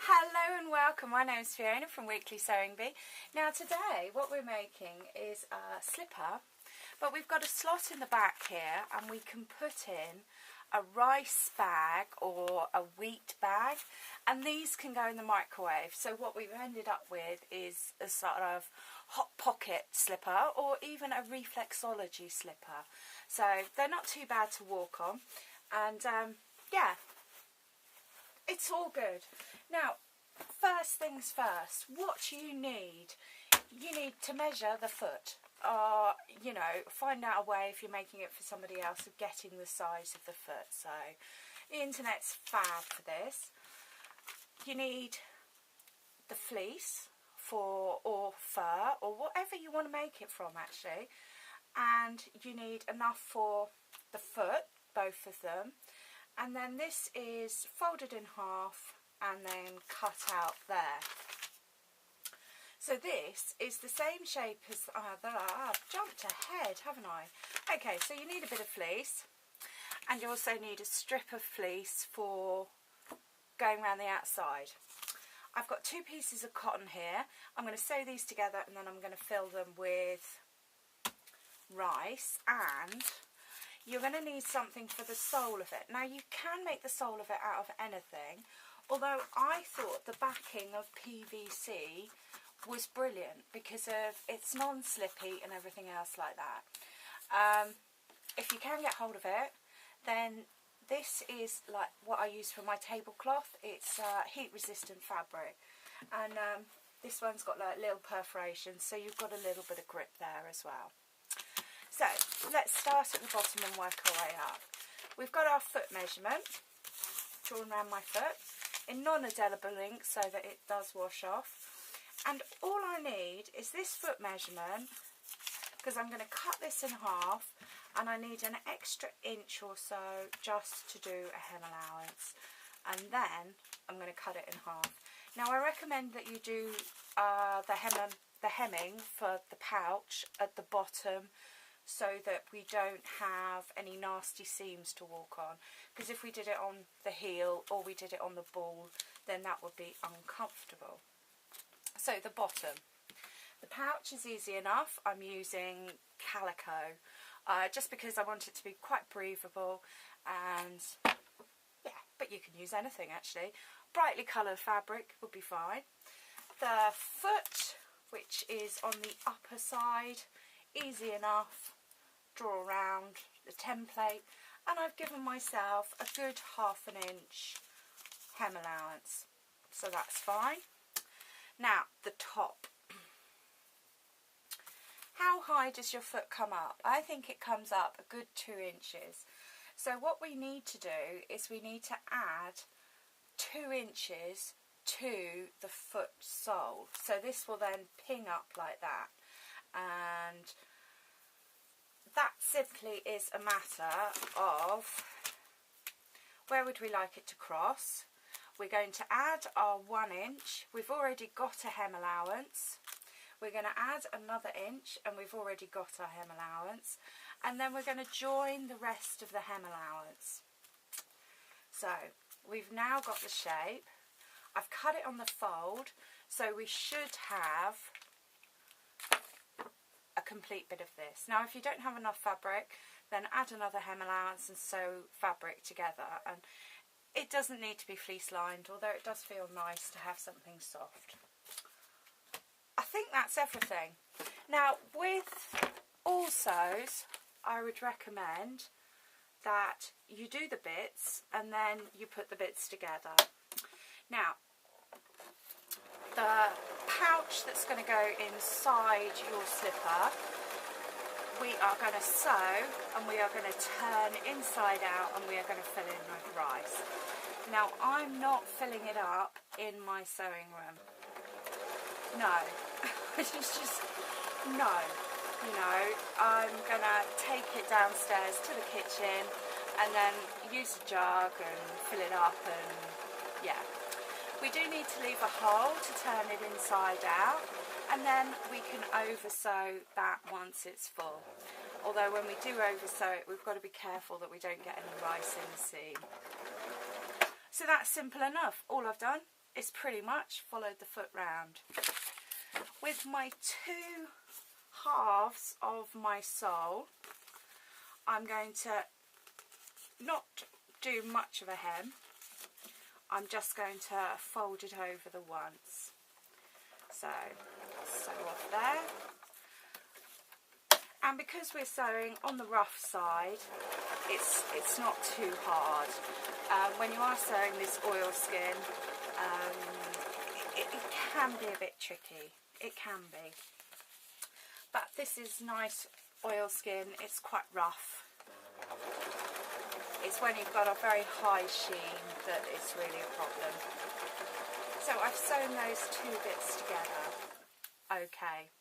Hello and welcome, my name is Fiona from Weekly Sewing Bee. Now today what we're making is a slipper, but we've got a slot in the back here and we can put in a rice bag or a wheat bag, and these can go in the microwave. So what we've ended up with is a sort of hot pocket slipper or even a Reflexology slipper. So they're not too bad to walk on, and yeah, it's all good. Now, first things first, what you need to measure the foot, or, you know, find out a way if you're making it for somebody else of getting the size of the foot. So the internet's fab for this. You need the fleece or fur or whatever you want to make it from actually, and you need enough for the foot, both of them. And then this is folded in half and then cut out there. So this is the same shape as I've jumped ahead, haven't I? Okay, so you need a bit of fleece, and you also need a strip of fleece for going around the outside. I've got two pieces of cotton here. I'm going to sew these together and then I'm going to fill them with rice, and you're going to need something for the sole of it. Now you can make the sole of it out of anything, although I thought the backing of PVC was brilliant because of it's non-slippy and everything else like that. If you can get hold of it, then this is like what I use for my tablecloth. It's heat resistant fabric, and this one's got like little perforations, so you've got a little bit of grip there as well. So let's start at the bottom and work our way up. We've got our foot measurement drawn around my foot in non-indelible ink so that it does wash off. And all I need is this foot measurement, because I'm going to cut this in half and I need an extra inch or so just to do a hem allowance. And then I'm going to cut it in half. Now I recommend that you do the hemming for the pouch at the bottom, so that we don't have any nasty seams to walk on, because if we did it on the heel or we did it on the ball, then that would be uncomfortable. So the bottom, the pouch is easy enough. I'm using calico just because I want it to be quite breathable, and yeah, but you can use anything actually. Brightly coloured fabric would be fine. The foot, which is on the upper side, easy enough. Draw around the template, and I've given myself a good ½ inch hem allowance, so that's fine. Now the top, how high does your foot come up? I think it comes up a good 2 inches. So what we need to do is we need to add 2 inches to the foot sole, so this will then ping up like that, and that simply is a matter of where would we like it to cross. We're going to add our 1 inch. We've already got a hem allowance. We're going to add another inch, and we've already got our hem allowance. And then we're going to join the rest of the hem allowance. So we've now got the shape. I've cut it on the fold, so we should have a complete bit of this. Now if you don't have enough fabric, then add another hem allowance and sew fabric together, and it doesn't need to be fleece lined, although it does feel nice to have something soft. I think that's everything. Now with all sews, I would recommend that you do the bits and then you put the bits together. Now the pouch that's going to go inside your slipper, we are going to sew, and we are going to turn inside out, and we are going to fill in with rice. Now I'm not filling it up in my sewing room. No. It's just, no. You know, I'm going to take it downstairs to the kitchen and then use a jug and fill it up, and yeah. We do need to leave a hole to turn it inside out, and then we can oversew that once it's full. Although when we do oversew it, we've got to be careful that we don't get any rice in the seam. So that's simple enough. All I've done is pretty much followed the foot round. With my 2 halves of my sole, I'm going to not do much of a hem. I'm just going to fold it over the once. So, sew off there. And because we're sewing on the rough side, it's not too hard. When you are sewing this oilskin, it can be a bit tricky. It can be. But this is nice oilskin. It's quite rough. It's when you've got a very high sheen that it's really a problem. So I've sewn those 2 bits together. Okay.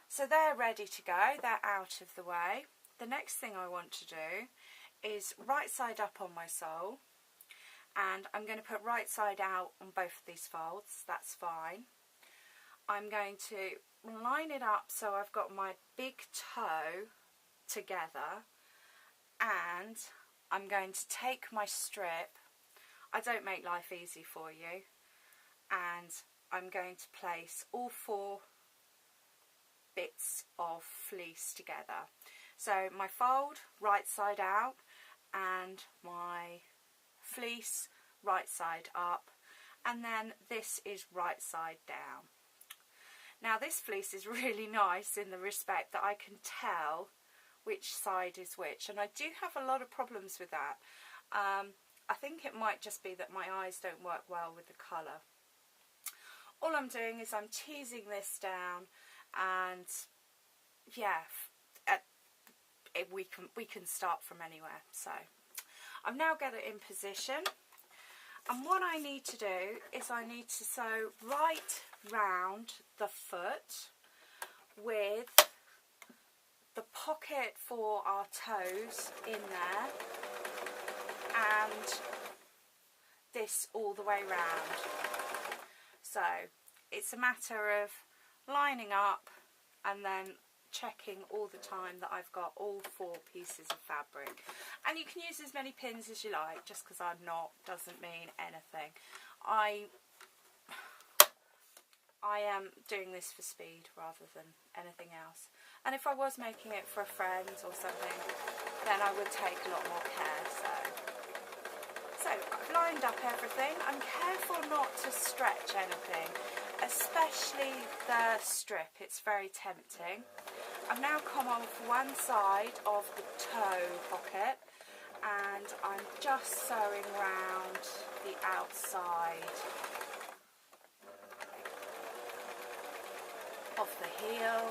So they're ready to go. They're out of the way. The next thing I want to do is right side up on my sole. And I'm going to put right side out on both of these folds. That's fine. I'm going to line it up so I've got my big toe together, and I'm going to take my strip. I don't make life easy for you, and I'm going to place all 4 bits of fleece together. So my fold right side out and my fleece right side up, and then this is right side down. Now this fleece is really nice in the respect that I can tell which side is which, and I do have a lot of problems with that. I think it might just be that my eyes don't work well with the colour. All I'm doing is I'm teasing this down, and yeah, we can start from anywhere. So I've now got it in position, and what I need to do is I need to sew right round the foot with the pocket for our toes in there, and this all the way round. So it's a matter of lining up and then checking all the time that I've got all 4 pieces of fabric. And you can use as many pins as you like. Just because I'm not doesn't mean anything. I am doing this for speed rather than anything else. And if I was making it for a friend or something, then I would take a lot more care. So I've lined up everything. I'm careful not to stretch anything, especially the strip. It's very tempting. I've now come off one side of the toe pocket, and I'm just sewing round the outside of the heel,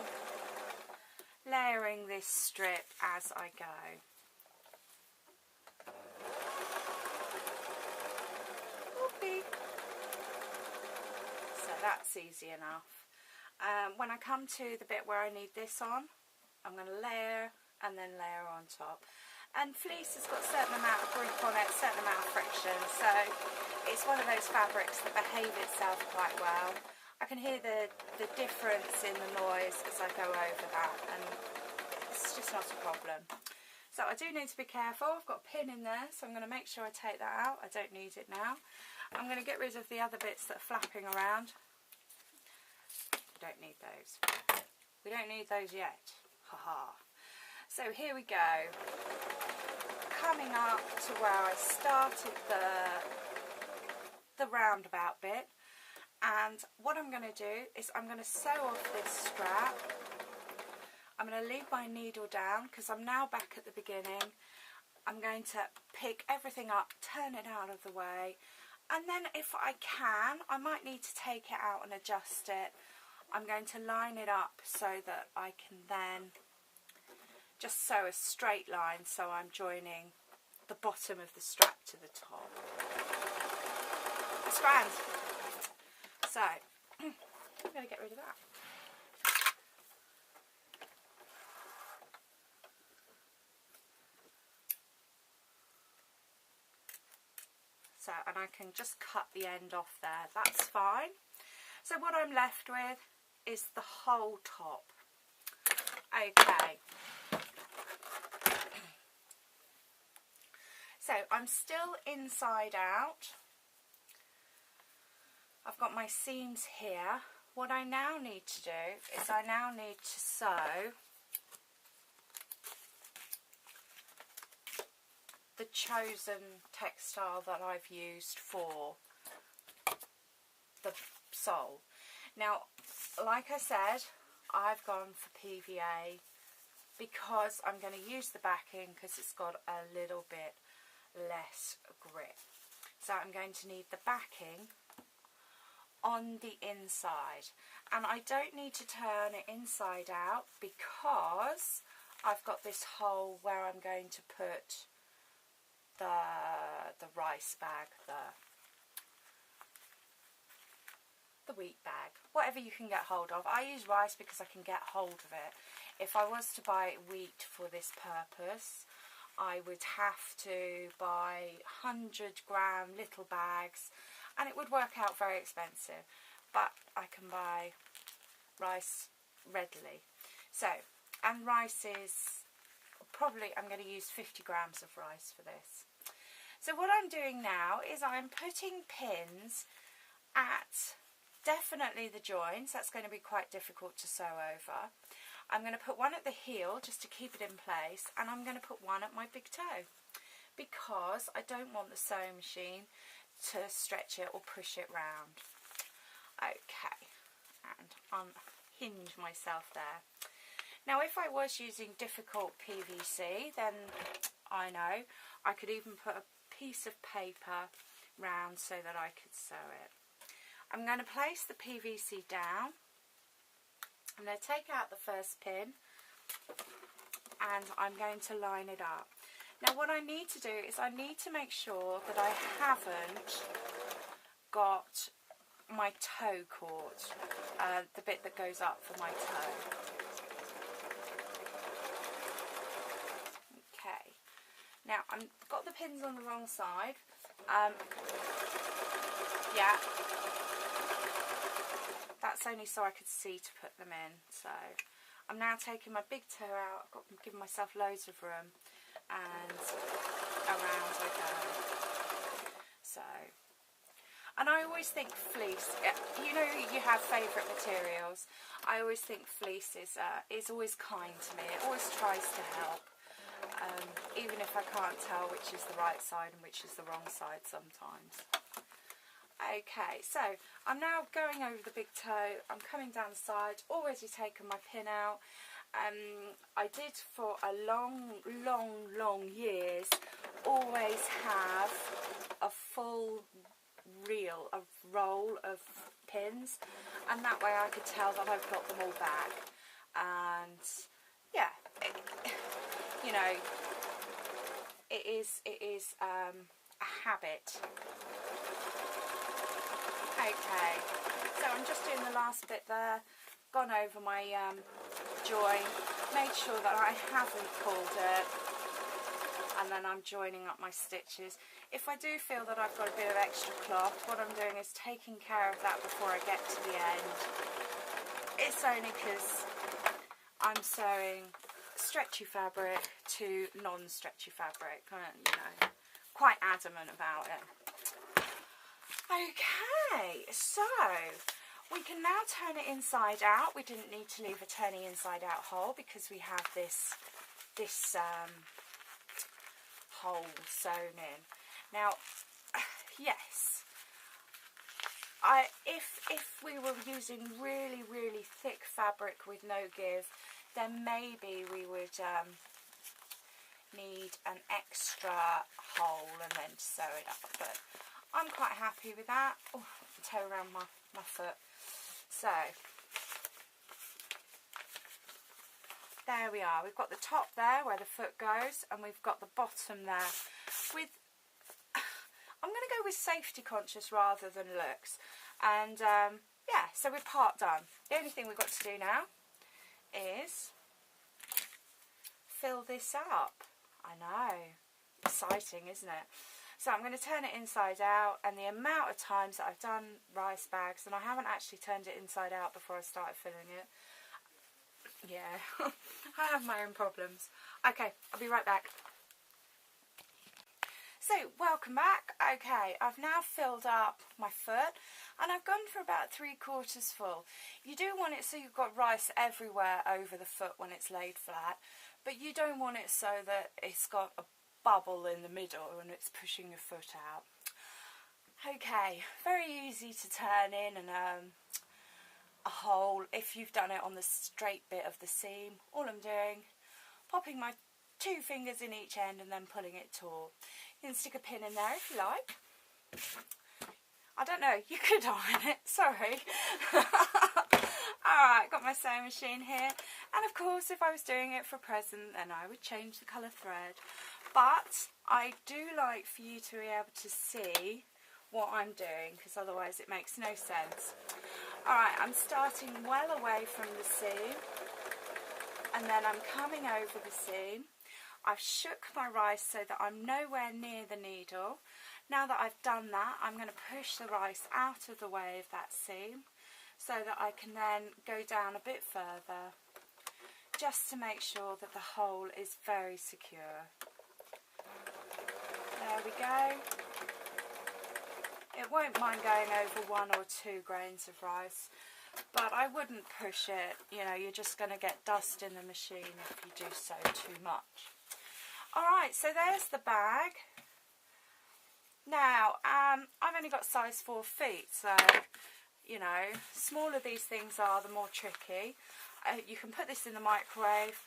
layering this strip as I go. Whoopee. So that's easy enough. When I come to the bit where I need this on, I'm going to layer and then layer on top. And fleece has got a certain amount of grip on it, a certain amount of friction, so it's one of those fabrics that behave itself quite well. I can hear the difference in the noise as I go over that, and it's just not a problem. So I do need to be careful. I've got a pin in there, so I'm going to make sure I take that out. I don't need it now. I'm going to get rid of the other bits that are flapping around. We don't need those. We don't need those yet. Haha. So here we go. Coming up to where I started the roundabout bit. And what I'm going to do is I'm going to sew off this strap. I'm going to leave my needle down because I'm now back at the beginning. I'm going to pick everything up, turn it out of the way, and then if I can, I might need to take it out and adjust it. I'm going to line it up so that I can then just sew a straight line, so I'm joining the bottom of the strap to the top. That's grand. So, I'm going to get rid of that. So, and I can just cut the end off there. That's fine. So what I'm left with is the whole top. Okay. So I'm still inside out. got my seams here. What I now need to do is I now need to sew the chosen textile that I've used for the sole. Now, like I said, I've gone for PVA because I'm going to use the backing because it's got a little bit less grip. So I'm going to need the backing on the inside, and I don't need to turn it inside out because I've got this hole where I'm going to put the rice bag, the wheat bag, whatever you can get hold of. I use rice because I can get hold of it. If I was to buy wheat for this purpose, I would have to buy 100-gram little bags, and it would work out very expensive, but I can buy rice readily. So, and rice is probably, I'm going to use 50 grams of rice for this. So what I'm doing now is I'm putting pins at definitely the joints. That's going to be quite difficult to sew over. I'm going to put one at the heel just to keep it in place, and I'm going to put one at my big toe because I don't want the sewing machine to stretch it or push it round. Okay, and unhinge myself there. Now, if I was using difficult PVC, then I know I could even put a piece of paper round so that I could sew it. I'm going to place the PVC down. I'm going to take out the first pin and I'm going to line it up. Now what I need to do is I need to make sure that I haven't got my toe caught, the bit that goes up for my toe. Okay, now I've got the pins on the wrong side. Yeah. That's only so I could see to put them in. So I'm now taking my big toe out. I've got given myself loads of room, and around I go. So, and I always think fleece, you know, you have favourite materials. I always think fleece is always kind to me. It always tries to help, even if I can't tell which is the right side and which is the wrong side sometimes. Okay, so I'm now going over the big toe. I'm coming down the side, already taken my pin out. I did for a long years always have a full reel, a roll of pins, and that way I could tell that I've got them all back. And yeah, you know, it is a habit. Okay, so I'm just doing the last bit there, gone over my join, made sure that I haven't pulled it, and then I'm joining up my stitches. If I do feel that I've got a bit of extra cloth, what I'm doing is taking care of that before I get to the end. It's only because I'm sewing stretchy fabric to non-stretchy fabric, you know, quite adamant about it. Okay, so we can now turn it inside out. We didn't need to leave a turning inside out hole because we have this hole sewn in. Now, yes, if we were using really thick fabric with no give, then maybe we would need an extra hole and then sew it up, but I'm quite happy with that. Oh, toe around my foot. So, there we are. We've got the top there where the foot goes, and we've got the bottom there. I'm going to go with safety conscious rather than looks. And yeah, so we're part done. The only thing we've got to do now is fill this up. I know, exciting, isn't it? So I'm going to turn it inside out, and the amount of times that I've done rice bags, and I haven't actually turned it inside out before I started filling it. Yeah, I have my own problems. Okay, I'll be right back. So welcome back. Okay, I've now filled up my foot and I've gone for about 3/4 full. You do want it so you've got rice everywhere over the foot when it's laid flat, but you don't want it so that it's got a bubble in the middle and it's pushing your foot out. Okay, very easy to turn in and a hole if you've done it on the straight bit of the seam. All I'm doing, popping my 2 fingers in each end and then pulling it taut. You can stick a pin in there if you like. I don't know, you could iron it, sorry. Alright, got my sewing machine here. And of course, if I was doing it for a present, then I would change the colour thread. But I do like for you to be able to see what I'm doing, because otherwise it makes no sense. Alright, I'm starting well away from the seam. And then I'm coming over the seam. I've shook my rice so that I'm nowhere near the needle. Now that I've done that, I'm going to push the rice out of the way of that seam so that I can then go down a bit further, just to make sure that the hole is very secure. There we go. It won't mind going over 1 or 2 grains of rice, but I wouldn't push it. You know, you're just going to get dust in the machine if you do so too much. Alright, so there's the bag. Now, I've only got size 4 feet, so, you know, smaller these things are, the more tricky. You can put this in the microwave.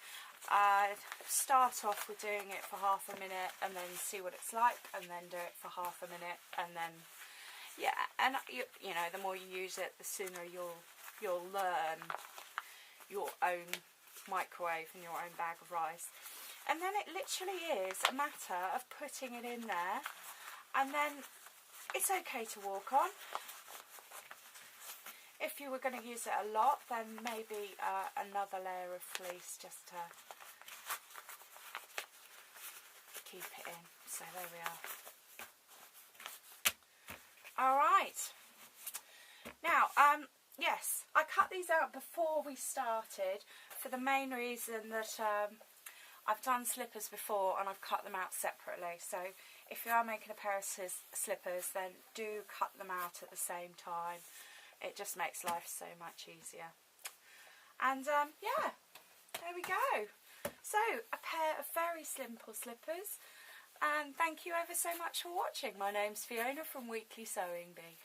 Start off with doing it for half a minute and then see what it's like, and then do it for half a minute, and then, yeah, and you know, the more you use it, the sooner you'll learn your own microwave and your own bag of rice. And then it literally is a matter of putting it in there, and then it's okay to walk on. If you were going to use it a lot, then maybe another layer of fleece just to keep it in. So there we are. Alright. Now, yes, I cut these out before we started for the main reason that I've done slippers before and I've cut them out separately. So if you are making a pair of slippers, then do cut them out at the same time. It just makes life so much easier. And yeah, there we go. So a pair of very simple slippers. And thank you ever so much for watching. My name's Fiona from Weekly Sewing Bee.